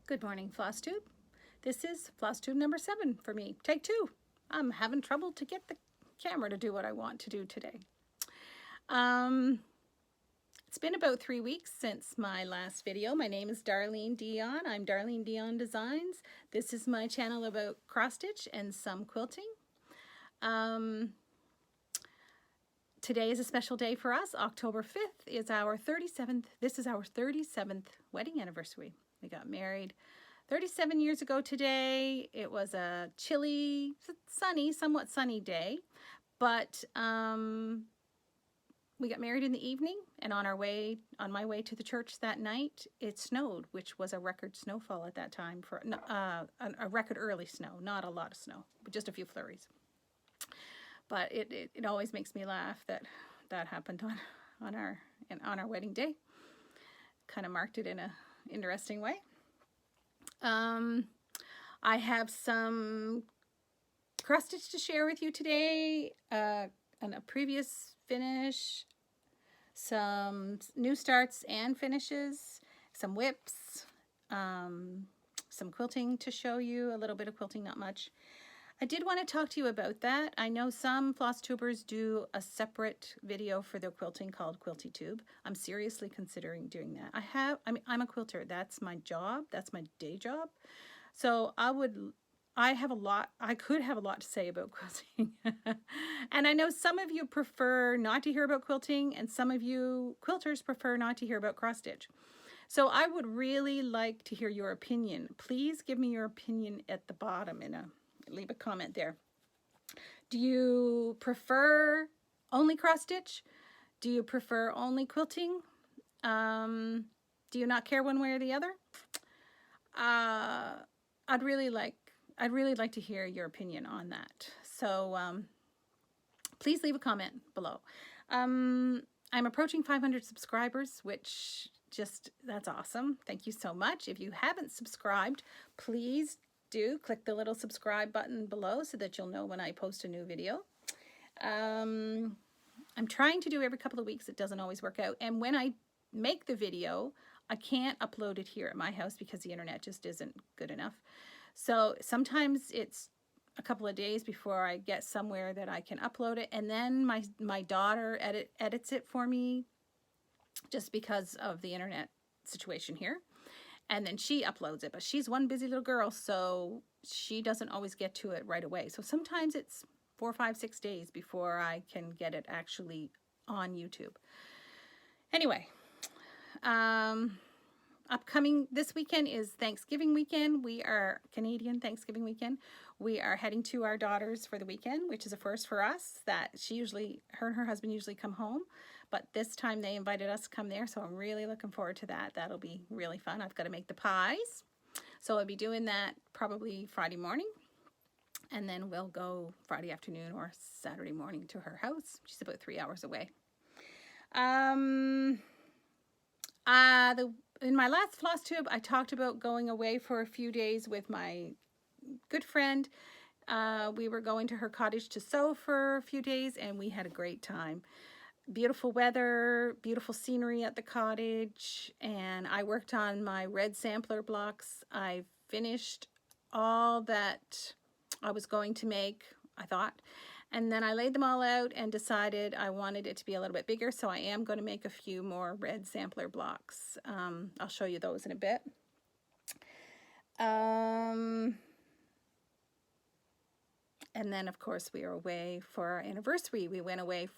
Good morning, Flosstube. This is Flosstube number 7 for me. Take 2. I'm having trouble to get the camera to do what I want to do today. It's been about 3 weeks since my last video. My name is Darlene Dion. I'm Darlene Dion Designs. This is my channel about cross stitch and some quilting. Today is a special day for us. October 5th is our 37th. This is our 37th wedding anniversary. We got married 37 years ago today. It was a chilly, sunny, somewhat sunny day, but we got married in the evening, and on my way to the church that night, it snowed, which was a record snowfall at that time for a record early snow, not a lot of snow, but just a few flurries. But it always makes me laugh that that happened on our wedding day. Kind of marked it in a interesting way. I have some cross stitch to share with you today, and a previous finish, some new starts and finishes, some whips, some quilting to show you, a little bit of quilting, not much. I did want to talk to you about that. I know some Flosstubers do a separate video for their quilting called Quilty-tube. I'm seriously considering doing that. I'm a quilter. That's my job. That's my day job. So I could have a lot to say about quilting. And I know some of you prefer not to hear about quilting, and some of you quilters prefer not to hear about cross stitch. So I would really like to hear your opinion. Please give me your opinion at the bottom leave a comment there. Do you prefer only cross stitch? Do you prefer only quilting? Do you not care one way or the other? I'd really like to hear your opinion on that. So please leave a comment below. I'm approaching 500 subscribers, which that's awesome. Thank you so much. If you haven't subscribed, please do click the little subscribe button below so that you'll know when I post a new video. I'm trying to do every couple of weeks. It doesn't always work out. And when I make the video, I can't upload it here at my house because the internet just isn't good enough. So sometimes it's a couple of days before I get somewhere that I can upload it. And then my daughter edits it for me just because of the internet situation here. And then she uploads it, but she's one busy little girl, so she doesn't always get to it right away. So sometimes it's 4, 5, 6 days before I can get it actually on YouTube. Anyway, upcoming this weekend is Thanksgiving weekend. We are Canadian Thanksgiving weekend. We are heading to our daughter's for the weekend, which is a first for us. That her and her husband usually come home, but this time they invited us to come there, so I'm really looking forward to that. That'll be really fun. I've got to make the pies, so I'll be doing that probably Friday morning, and then we'll go Friday afternoon or Saturday morning to her house. She's about 3 hours away. In my last Flosstube, I talked about going away for a few days with my good friend. We were going to her cottage to sew for a few days, and we had a great time. Beautiful weather, beautiful scenery at the cottage, and I worked on my red sampler blocks. I finished all that I was going to make, I thought, and then I laid them all out and decided I wanted it to be a little bit bigger, so I am going to make a few more red sampler blocks. I'll show you those in a bit. And then, of course, we are away for our anniversary. We went away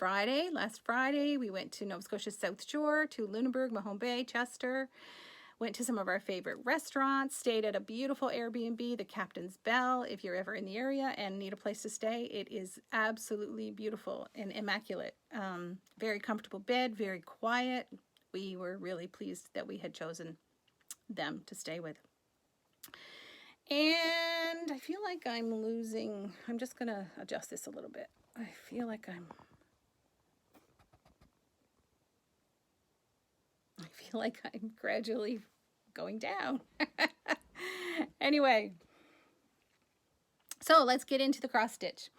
last Friday. We went to Nova Scotia South Shore, to Lunenburg, Mahone Bay, Chester. Went to some of our favorite restaurants, stayed at a beautiful Airbnb, the Captain's Bell. If you're ever in the area and need a place to stay, it is absolutely beautiful and immaculate. Very comfortable bed, very quiet. We were really pleased that we had chosen them to stay with. And I feel like I'm just going to adjust this a little bit. I feel like I'm gradually going down. Anyway, so let's get into the cross stitch.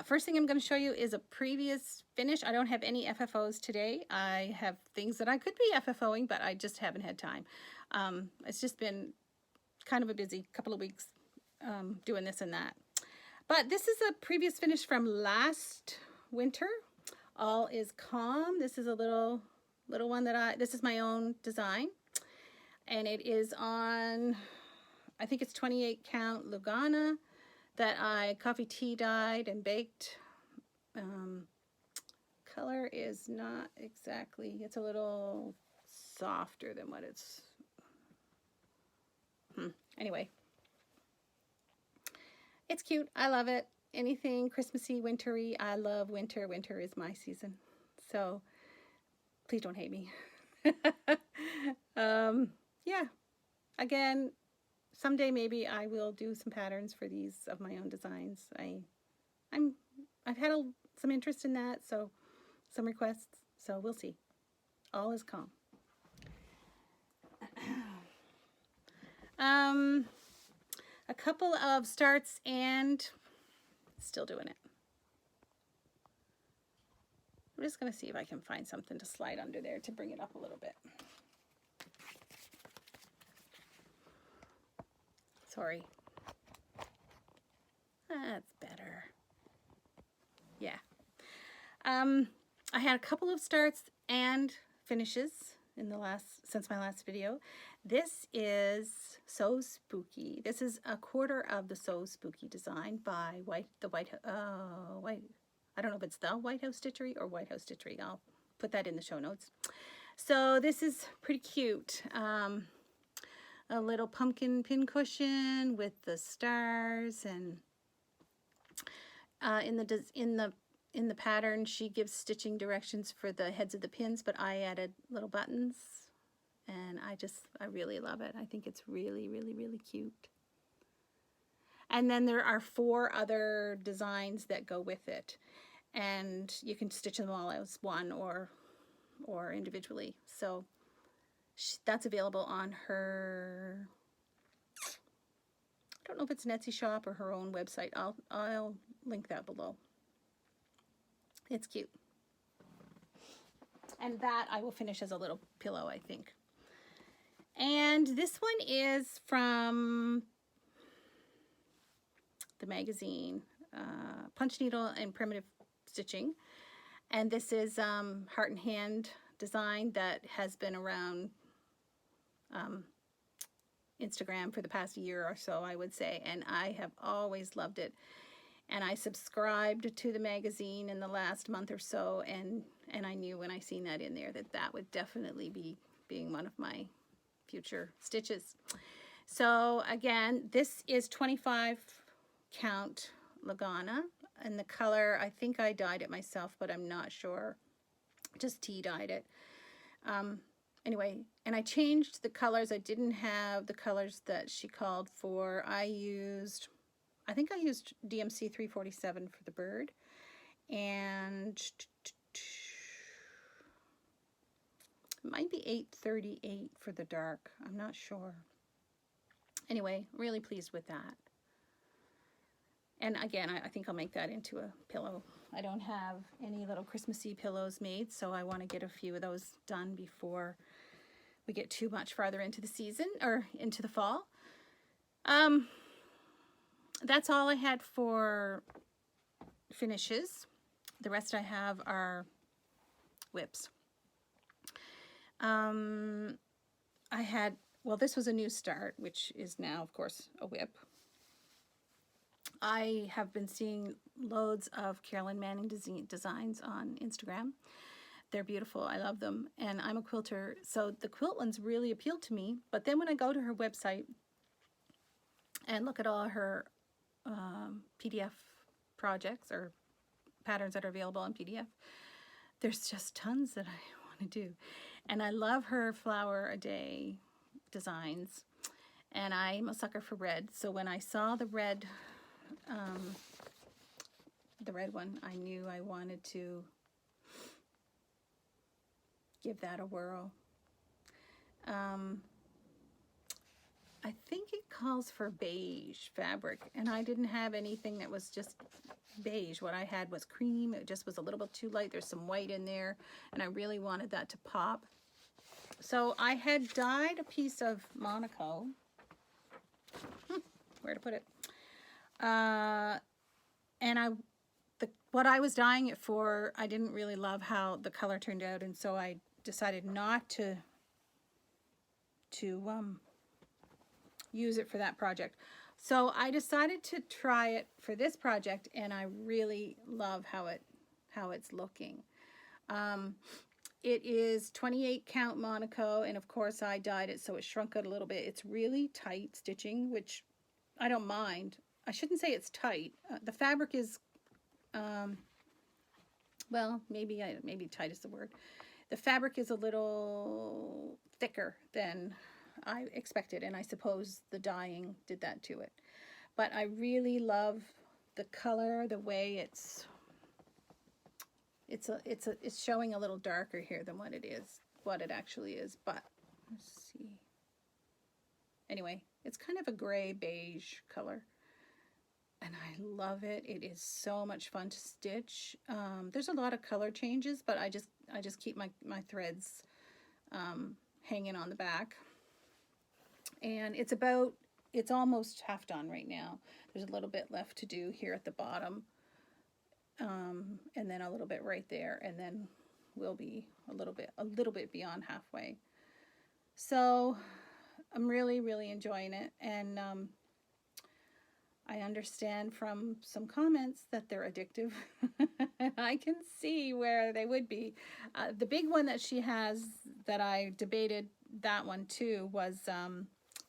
First thing I'm going to show you is a previous finish. I don't have any FFOs today. I have things that I could be FFOing, but I just haven't had time. It's just been kind of a busy couple of weeks doing this and that. But this is a previous finish from last winter. All is Calm. This is a little one that this is my own design. And it is on, I think it's 28 count Lugana that I coffee tea dyed and baked. Color is not exactly, it's a little softer than what it's, anyway. It's cute. I love it. Anything Christmassy, wintry. I love winter. Winter is my season. So please don't hate me. Yeah. Again, someday maybe I will do some patterns for these of my own designs. I've had some interest in that, so some requests. So we'll see. All is calm. A couple of starts and still doing it. I'm just going to see if I can find something to slide under there to bring it up a little bit. Sorry. That's better. Yeah. I had a couple of starts and finishes in since my last video. This is So Spooky. This is a quarter of the So Spooky design by I don't know if it's the White House Stitchery or White House Stitchery. I'll put that in the show notes. So this is pretty cute. A little pumpkin pincushion with the stars, and in the pattern she gives stitching directions for the heads of the pins, but I added little buttons, and I really love it. I think it's really, really, really cute. And then there are 4 other designs that go with it, and you can stitch them all as one or individually. So that's available on her, I don't know if it's an Etsy shop or her own website. I'll link that below. It's cute. And that I will finish as a little pillow, I think. And this one is from the magazine, Punch Needle and Primitive Stitching. And this is Heart and Hand design that has been around Instagram for the past year or so, I would say, and I have always loved it. And I subscribed to the magazine in the last month or so, and I knew when I seen that in there that would definitely be being one of my future stitches. So again, this is 25 count Lugana, and the color, I think I dyed it myself, but I'm not sure. Just tea dyed it. Anyway, and I changed the colors. I didn't have the colors that she called for. I think I used DMC 347 for the bird, and it might be 838 for the dark. I'm not sure. Anyway, really pleased with that. And again, I think I'll make that into a pillow. I don't have any little Christmassy pillows made, so I want to get a few of those done before we get too much farther into the season or into the fall. That's all I had for finishes. The rest I have are whips. This was a new start, which is now, of course, a whip. I have been seeing loads of Carolyn Manning designs on Instagram. They're beautiful. I love them. And I'm a quilter, so the quilt ones really appealed to me. But then when I go to her website and look at all her PDF projects or patterns that are available on PDF, there's just tons that I want to do. And I love her flower a day designs. And I'm a sucker for red. So when I saw the red one, I knew I wanted to give that a whirl. I think it calls for beige fabric, and I didn't have anything that was just beige. What I had was cream. It just was a little bit too light. There's some white in there, and I really wanted that to pop. So I had dyed a piece of Monaco, where to put it. And what I was dyeing it for, I didn't really love how the color turned out, and so I decided not to use it for that project. So I decided to try it for this project, and I really love how it's looking. It is 28 count Monaco, and of course I dyed it so it shrunk out a little bit. It's really tight stitching, which I don't mind. I shouldn't say it's tight. The fabric is, well, maybe tight is the word. The fabric is a little thicker than I expected, and I suppose the dyeing did that to it. But I really love the color, the way it's showing a little darker here than what it actually is. But let's see. Anyway, it's kind of a gray beige color, and I love it. It is so much fun to stitch. There's a lot of color changes, but I just keep my threads hanging on the back. And it's almost half done right now. There's a little bit left to do here at the bottom, and then a little bit right there, and then we'll be a little bit beyond halfway. So I'm really, really enjoying it, and I understand from some comments that they're addictive. I can see where they would be. The big one that she has that I debated, that one too, was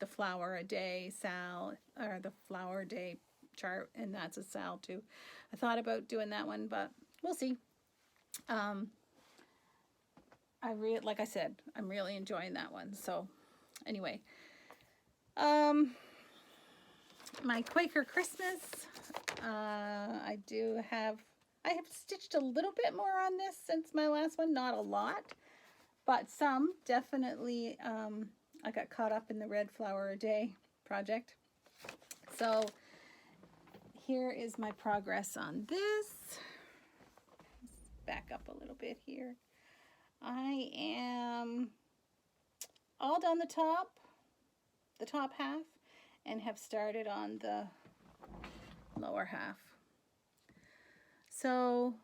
the flower a day sal, or the flower a day chart, and that's a sal too. I thought about doing that one, but we'll see. Like I said, I'm really enjoying that one. So anyway, my Quaker Christmas, I have stitched a little bit more on this since my last one, not a lot, but some definitely. I got caught up in the red flower a day project. So here is my progress on this. Let's back up a little bit here. I am all done the top half, and have started on the lower half. So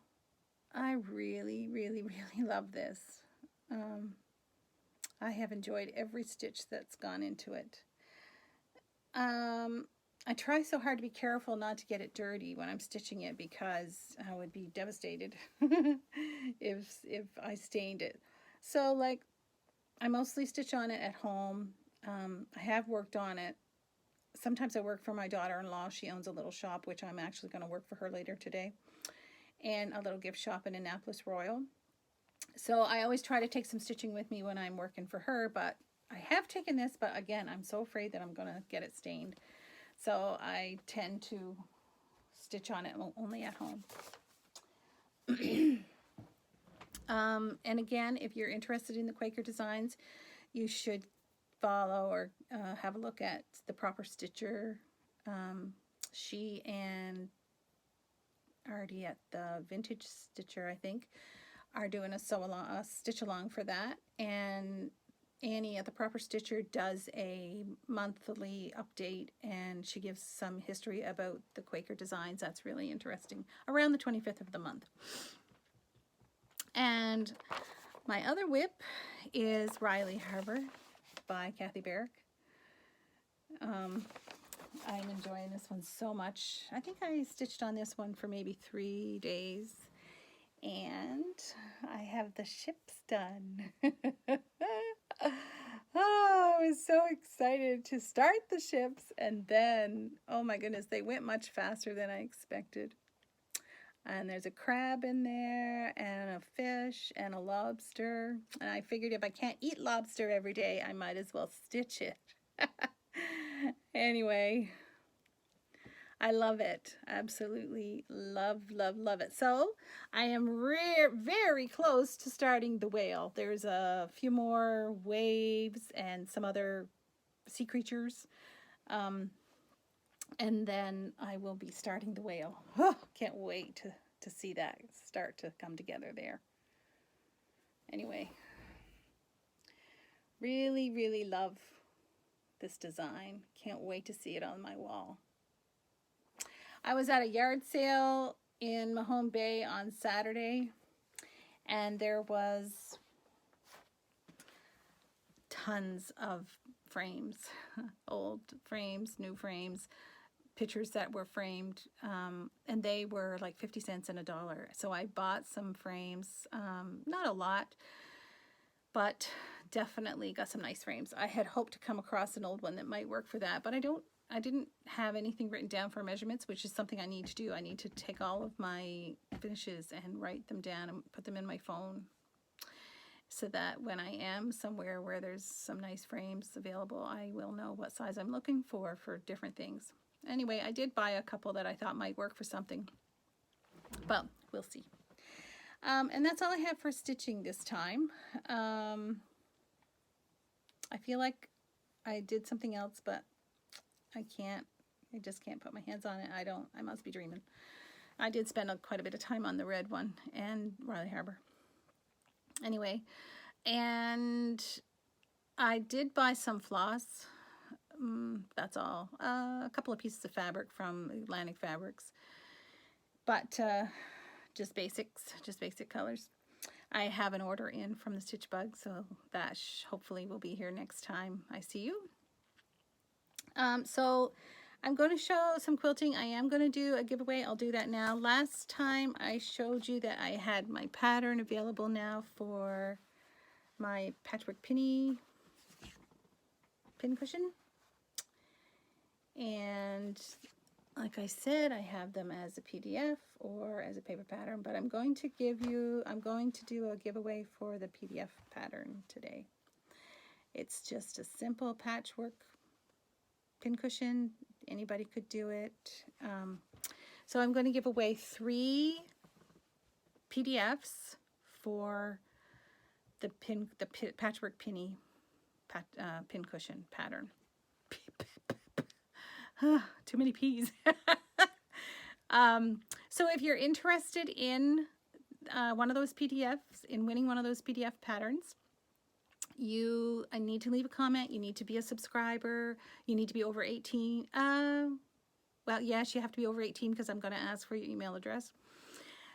I really, really, really love this. I have enjoyed every stitch that's gone into it. I try so hard to be careful not to get it dirty when I'm stitching it, because I would be devastated if I stained it. So like, I mostly stitch on it at home. I have worked on it. Sometimes I work for my daughter-in-law. She owns a little shop, which I'm actually going to work for her later today, and a little gift shop in Annapolis Royal. So I always try to take some stitching with me when I'm working for her, but I have taken this, but again, I'm so afraid that I'm going to get it stained. So I tend to stitch on it only at home. And again, if you're interested in the Quaker designs, you should follow or have a look at the Proper Stitcher. She and Artie at the Vintage Stitcher, I think, are doing a stitch along for that, and Annie at the Proper Stitcher does a monthly update, and she gives some history about the Quaker designs. That's really interesting, around the 25th of the month. And my other whip is Riley Harbor by Kathy Barrick. I'm enjoying this one so much. I think I stitched on this one for maybe 3 days. And I have the ships done. Oh, I was so excited to start the ships, and then, oh my goodness, they went much faster than I expected. And there's a crab in there, and a fish, and a lobster. And I figured if I can't eat lobster every day, I might as well stitch it. Anyway, I love it. Absolutely love, love, love it. So I am very close to starting the whale. There's a few more waves and some other sea creatures. And then I will be starting the whale. Oh, can't wait to see that start to come together there. Anyway, really, really love this design. Can't wait to see it on my wall. I was at a yard sale in Mahone Bay on Saturday, and there was tons of frames, old frames, new frames, pictures that were framed, and they were like 50 cents and $1. So I bought some frames, not a lot, but definitely got some nice frames. I had hoped to come across an old one that might work for that, but I didn't have anything written down for measurements, which is something I need to do. I need to take all of my finishes and write them down and put them in my phone, so that when I am somewhere where there's some nice frames available, I will know what size I'm looking for different things. Anyway, I did buy a couple that I thought might work for something, but we'll see. And that's all I have for stitching this time. I feel like I did something else, but I just can't put my hands on it. I must be dreaming. I did spend quite a bit of time on the red one and Riley Harbor. Anyway, and I did buy some floss. That's all. A couple of pieces of fabric from Atlantic Fabrics, but just basic colors. I have an order in from the Stitch Bug, so that hopefully will be here next time I see you. So I'm going to show some quilting. I am going to do a giveaway. I'll do that now. Last time I showed you that I had my pattern available now for my patchwork pin cushion. And like I said, I have them as a PDF or as a paper pattern, but I'm going to do a giveaway for the PDF pattern today. It's just a simple patchwork pincushion. Anybody could do it. So I'm going to give away 3 PDFs for the patchwork pincushion pattern. Too many P's. So if you're interested in one of those PDFs, in winning one of those PDF patterns, you need to leave a comment. You need to be a subscriber. You need to be over 18. Well, yes, you have to be over 18 because I'm going to ask for your email address.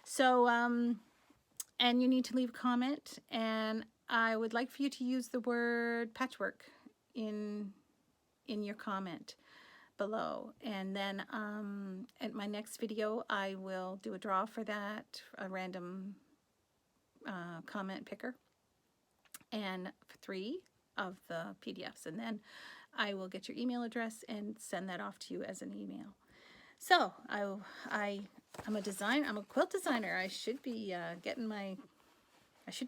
So, and you need to leave a comment. And I would like for you to use the word patchwork in your comment below. And then at my next video, I will do a draw for that, a random comment picker, and 3 of the PDFs, and then I will get your email address and send that off to you as an email. So I'm a quilt designer. I should be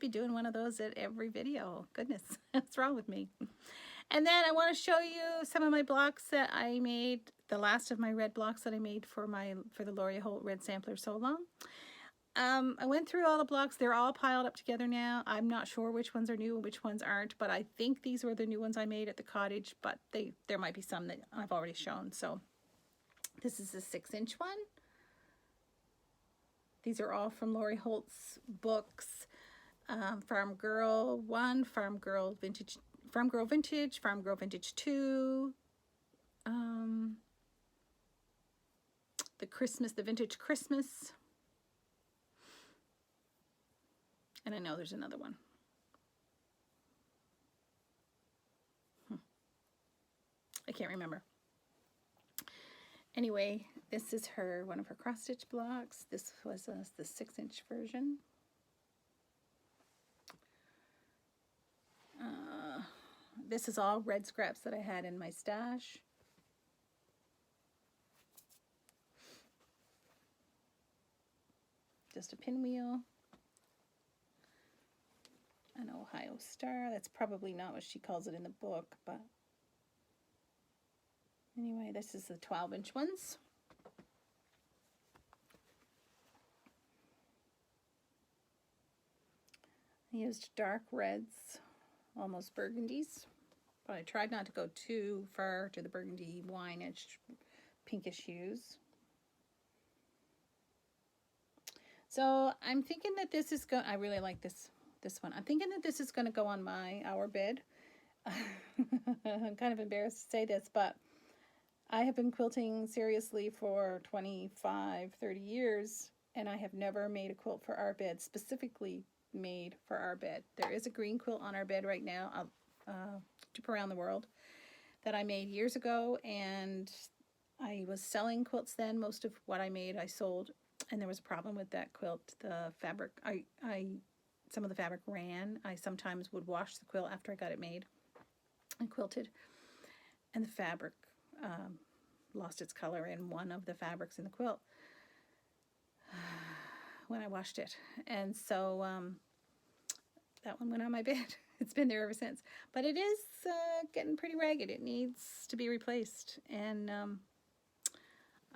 doing one of those at every video. Goodness, what's wrong with me? And then I want to show you some of my blocks that I made, the last of my red blocks that I made for the Laurie Holt Red Sampler So Long. I went through all the blocks. They're all piled up together now. I'm not sure which ones are new and which ones aren't, but I think these were the new ones I made at the cottage, but there might be some that I've already shown. So this is a 6-inch one. These are all from Laurie Holt's books. Farm Girl 1, Farm Girl Vintage, Farm Girl Vintage 2, the Vintage Christmas. And I know there's another one. I can't remember. Anyway, this is one of her cross stitch blocks. This was the 6-inch version. This is all red scraps that I had in my stash. Just a pinwheel. An Ohio Star. That's probably not what she calls it in the book, but anyway, this is the 12-inch ones. I used dark reds, almost burgundies, but I tried not to go too far to the burgundy wine-edged pinkish hues. So I'm thinking that this is I really like this one. I'm thinking that this is going to go on our bed. I'm kind of embarrassed to say this, but I have been quilting seriously for 25, 30 years, and I have never made a quilt for our bed, specifically made for our bed. There is a green quilt on our bed right now, Trip Around the World, that I made years ago, and I was selling quilts then. Most of what I made I sold, and there was a problem with that quilt. The fabric, some of the fabric ran. I sometimes would wash the quilt after I got it made and quilted, and the fabric lost its color in one of the fabrics in the quilt when I washed it. And so that one went on my bed. It's been there ever since. But it is getting pretty ragged. It needs to be replaced. And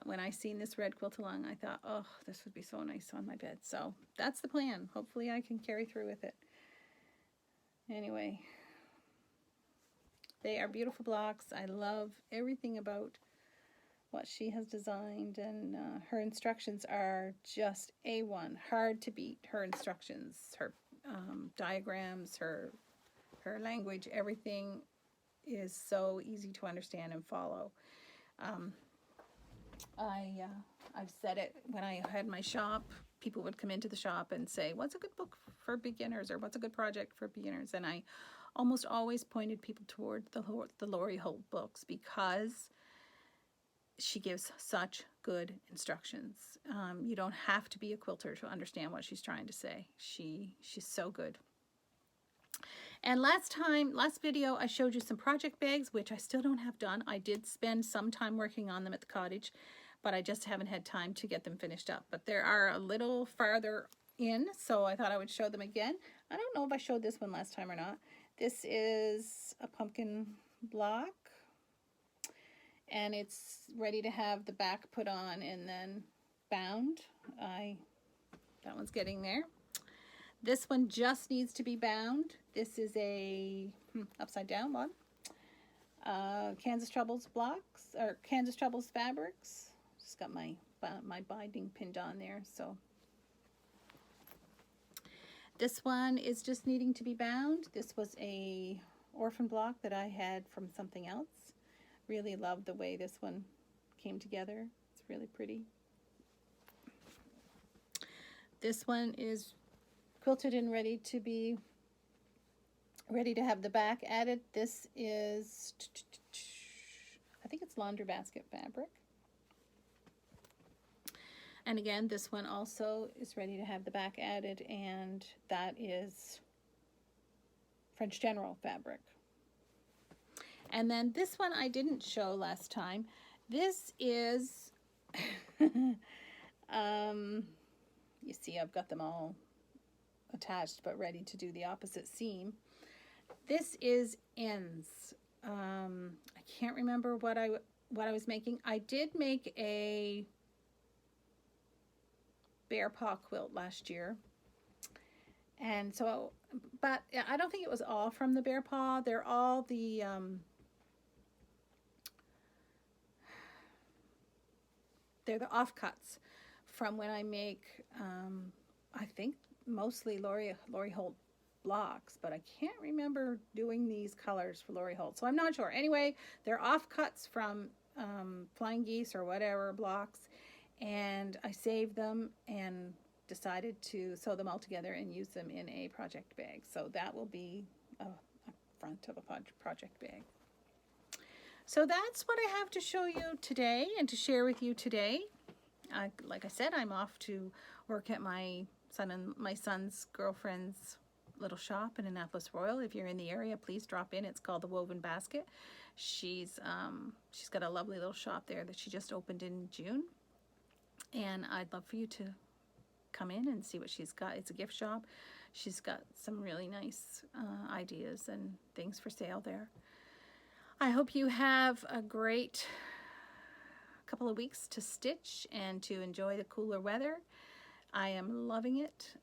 when I seen this red quilt along, I thought, oh, this would be so nice on my bed. So that's the plan. Hopefully I can carry through with it. Anyway, they are beautiful blocks. I love everything about what she has designed, and her instructions are just A1. Hard to beat. Her instructions, her diagrams, her language, everything is so easy to understand and follow. I've said it when I had my shop. People would come into the shop and say, what's a good book for beginners, or what's a good project for beginners? And I almost always pointed people toward the Lori Holt books, because she gives such good instructions. You don't have to be a quilter to understand what she's trying to say. She's so good. And last video, I showed you some project bags, which I still don't have done. I did spend some time working on them at the cottage, but I just haven't had time to get them finished up. But they are a little farther in, so I thought I would show them again. I don't know if I showed this one last time or not. This is a pumpkin block, and it's ready to have the back put on and then bound. That one's getting there. This one just needs to be bound. This is a upside down one. Kansas Troubles blocks, or Kansas Troubles fabrics. Just got my binding pinned on there. So this one is just needing to be bound. This was a orphan block that I had from something else. Really love the way this one came together. It's really pretty. This one is quilted and ready to have the back added. This is, I think it's laundry basket fabric. And again, this one also is ready to have the back added, and that is French General fabric. And then this one I didn't show last time. This is, you see I've got them all attached but ready to do the opposite seam. This is ends. I can't remember what I was making. I did make a bear paw quilt last year, and so, but I don't think it was all from the bear paw. They're all the they're the offcuts from when I make I think mostly Lori Holt blocks, but I can't remember doing these colors for Lori Holt, so I'm not sure. Anyway, they're offcuts from Flying Geese or whatever blocks, and I saved them and decided to sew them all together and use them in a project bag. So that will be a front of a project bag. So that's what I have to show you today and to share with you today. Like I said, I'm off to work at my son's girlfriend's little shop in Annapolis Royal. If you're in the area, please drop in. It's called the Woven Basket. She's got a lovely little shop there that she just opened in June, and I'd love for you to come in and see what she's got. It's a gift shop. She's got some really nice ideas and things for sale there. I hope you have a great couple of weeks to stitch and to enjoy the cooler weather. I am loving it.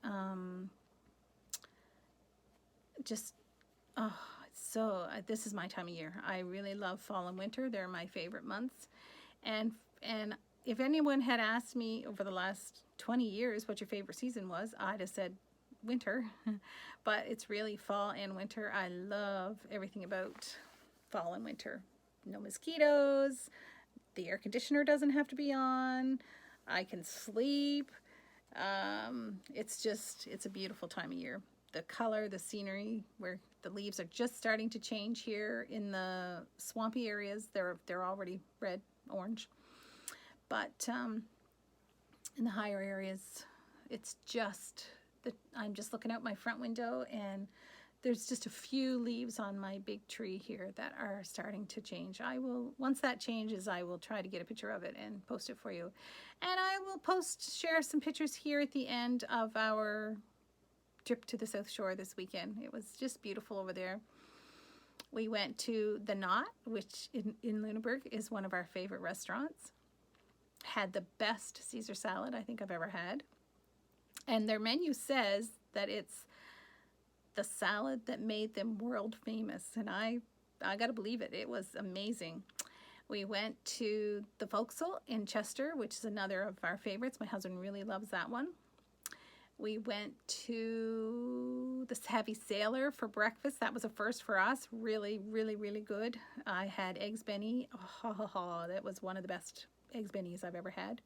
This is my time of year. I really love fall and winter. They're my favorite months. And if anyone had asked me over the last 20 years what your favorite season was, I'd have said winter, but it's really fall and winter. I love everything about fall and winter. No mosquitoes, the air conditioner doesn't have to be on, I can sleep. It's a beautiful time of year. The color, the scenery, where the leaves are just starting to change here in the swampy areas. They're already red, orange. But in the higher areas, it's just I'm just looking out my front window, and there's just a few leaves on my big tree here that are starting to change. Once that changes, I will try to get a picture of it and post it for you. And I will share some pictures here at the end of our trip to the South Shore this weekend. It was just beautiful over there. We went to the Knot, which in Lunenburg is one of our favorite restaurants. Had the best Caesar salad I think I've ever had. And their menu says that it's the salad that made them world famous. And I got to believe it. It was amazing. We went to the Vauxhall in Chester, which is another of our favorites. My husband really loves that one. We went to the Savvy Sailor for breakfast. That was a first for us. Really, really, really good. I had eggs benny. Oh, that was one of the best eggs bennies I've ever had.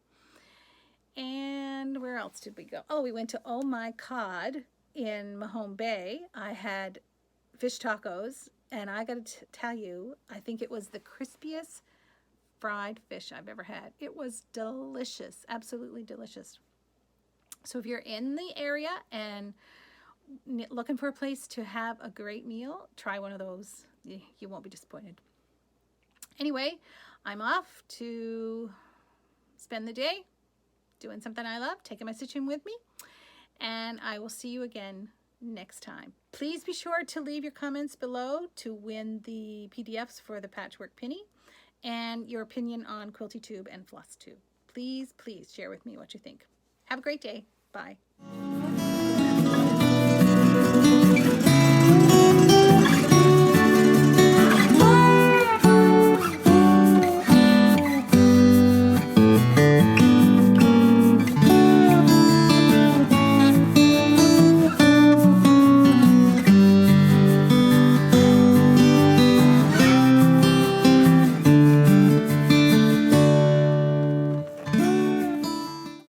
And where else did we go? Oh, we went to Oh My Cod in Mahone Bay. I had fish tacos, and I got to tell you, I think it was the crispiest fried fish I've ever had. It was delicious, absolutely delicious. So if you're in the area and looking for a place to have a great meal, try one of those. You won't be disappointed. Anyway, I'm off to spend the day doing something I love, taking my stitching with me, and I will see you again next time. Please be sure to leave your comments below to win the PDFs for the Patchwork Penny and your opinion on Quilty-Tube and Flosstube. Please, please share with me what you think. Have a great day. Bye.